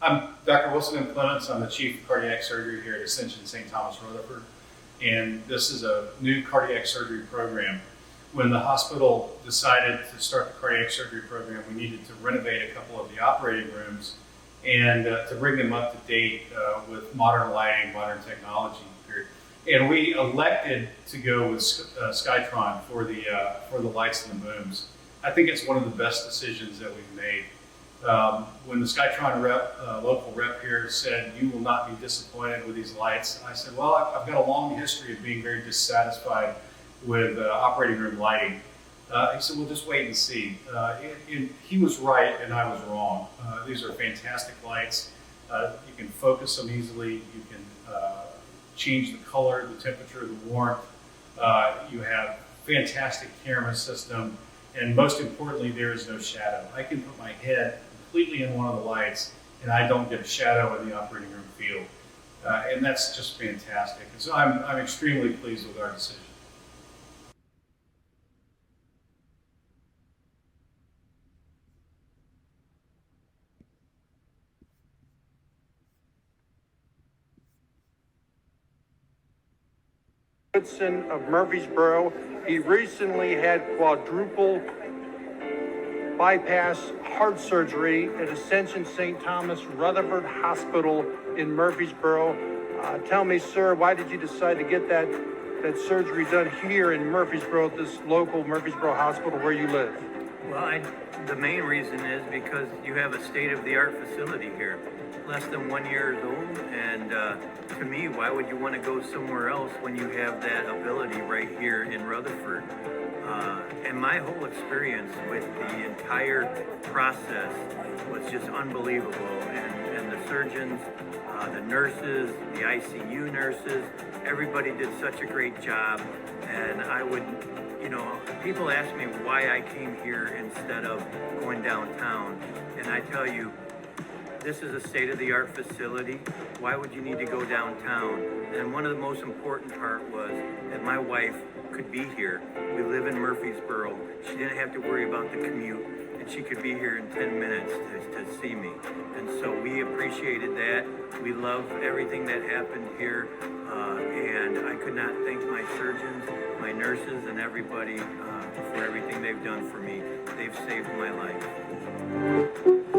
I'm Dr. Wilson M. Clements. I'm the Chief of Cardiac Surgery here at Ascension St. Thomas Rutherford. And this is a new cardiac surgery program. When the hospital decided to start the cardiac surgery program, we needed to renovate a couple of the operating rooms and to bring them up to date with modern lighting, modern technology. And we elected to go with Skytron for the lights and the booms. I think it's one of the best decisions that we've made. When the Skytron local rep here said, "You will not be disappointed with these lights," I said, "Well, I've got a long history of being very dissatisfied with operating room lighting." He said, "Well, just wait and see." And he was right, and I was wrong. These are fantastic lights. You can focus them easily. You can change the color, the temperature, the warmth. You have fantastic camera system, and most importantly, there is no shadow. I can put my head completely in one of the lights, and I don't get a shadow in the operating room field. And that's just fantastic. And so I'm extremely pleased with our decision. Woodson of Murfreesboro. He recently had quadruple bypass heart surgery at Ascension St. Thomas Rutherford Hospital in Murfreesboro. Tell me, sir, why did you decide to get that surgery done here in Murfreesboro, this local Murfreesboro hospital where you live? Well, the main reason is because you have a state-of-the-art facility here, less than 1 year old, and to me, why would you want to go somewhere else when you have that ability right here in Rutherford? And my whole experience with the entire process was just unbelievable, and the surgeons, the nurses, the ICU nurses, everybody did such a great job, and I would, people ask me why I came here instead of going downtown, and I tell you, this is a state-of-the-art facility. Why would you need to go downtown? And one of the most important part was that my wife could be here. We live in Murfreesboro. She didn't have to worry about the commute, and she could be here in 10 minutes to see me. And so we appreciated that. We love everything that happened here. And I could not thank my surgeons, my nurses, and everybody for everything they've done for me. They've saved my life.